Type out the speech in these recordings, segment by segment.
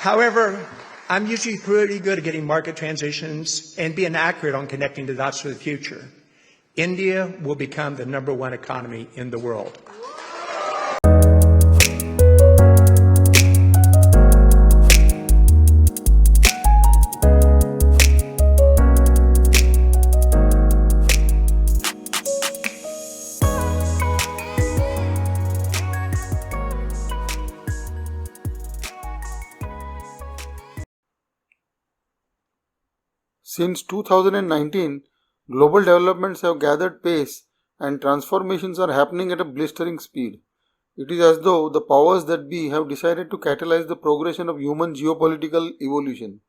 However, I'm usually pretty good at getting market transitions and being accurate on connecting the dots for the future. India will become the #1 economy in the world. Since 2019, global developments have gathered pace and transformations are happening at a blistering speed. It is as though the powers that be have decided to catalyze the progression of human geopolitical evolution.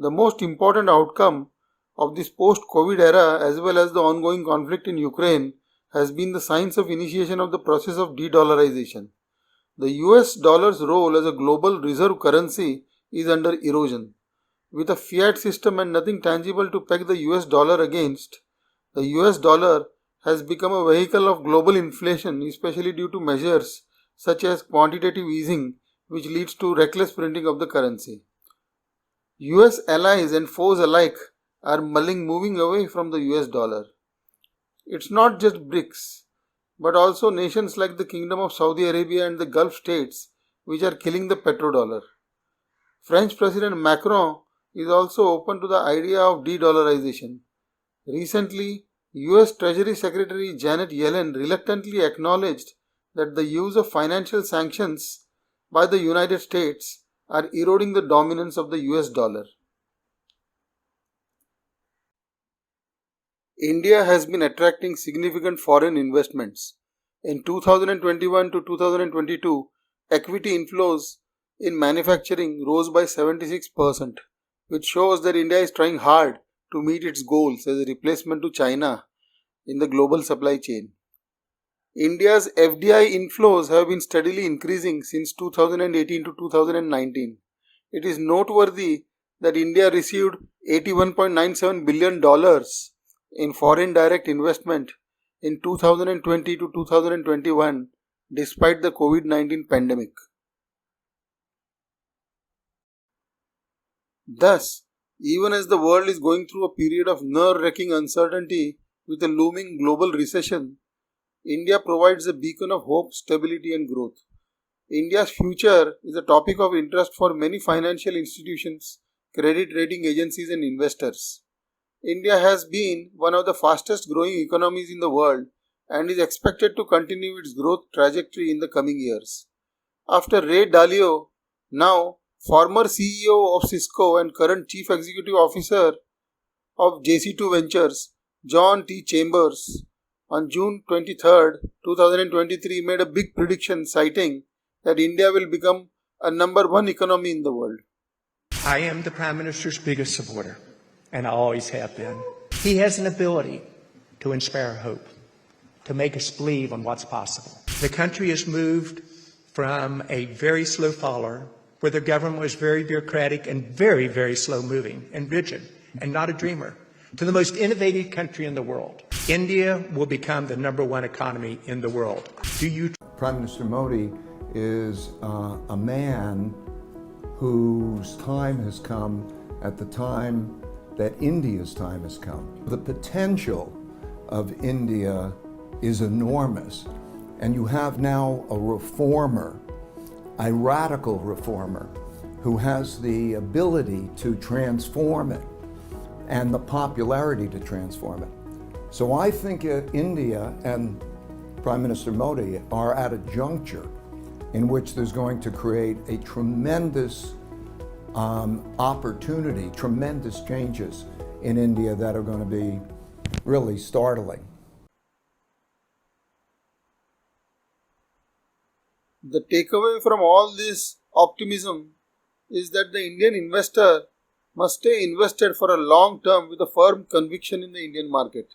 The most important outcome of this post-COVID era, as well as the ongoing conflict in Ukraine, has been the signs of initiation of the process of de-dollarization. The US dollar's role as a global reserve currency is under erosion. With a fiat system and nothing tangible to peg the US dollar against, the US dollar has become a vehicle of global inflation, especially due to measures such as quantitative easing, which leads to reckless printing of the currency. US allies and foes alike are moving away from the US dollar. It's not just BRICS, but also nations like the Kingdom of Saudi Arabia and the Gulf states which are killing the petrodollar. French President Macron is also open to the idea of de-dollarization. Recently, US Treasury Secretary Janet Yellen reluctantly acknowledged that the use of financial sanctions by the United States are eroding the dominance of the US dollar. India has been attracting significant foreign investments. In 2021 to 2022, equity inflows in manufacturing rose by 76%. Which shows that India is trying hard to meet its goals as a replacement to China in the global supply chain. India's FDI inflows have been steadily increasing since 2018 to 2019. It is noteworthy that India received $81.97 billion in foreign direct investment in 2020 to 2021 despite the COVID-19 pandemic. Thus, even as the world is going through a period of nerve-wracking uncertainty with a looming global recession, India provides a beacon of hope, stability and growth. India's future is a topic of interest for many financial institutions, credit rating agencies and investors. India has been one of the fastest growing economies in the world and is expected to continue its growth trajectory in the coming years. After Ray Dalio, now former CEO of Cisco and current Chief Executive Officer of JC2 Ventures, John T. Chambers, on June 23, 2023 made a big prediction citing that India will become a #1 economy in the world. I am the Prime Minister's biggest supporter, and I always have been. He has an ability to inspire hope, to make us believe on what's possible. The country has moved from a very slow follower, where the government was very bureaucratic and very, very slow moving and rigid and not a dreamer, to the most innovative country in the world. India will become the #1 economy in the world. Prime Minister Modi is a man whose time has come at the time that India's time has come. The potential of India is enormous, and you have now a reformer, a radical reformer who has the ability to transform it and the popularity to transform it. So I think India and Prime Minister Modi are at a juncture in which there's going to create a tremendous opportunity, tremendous changes in India that are going to be really startling. The takeaway from all this optimism is that the Indian investor must stay invested for a long term with a firm conviction in the Indian market.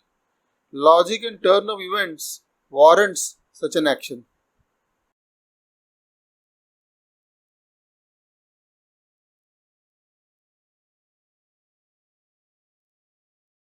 Logic and turn of events warrants such an action.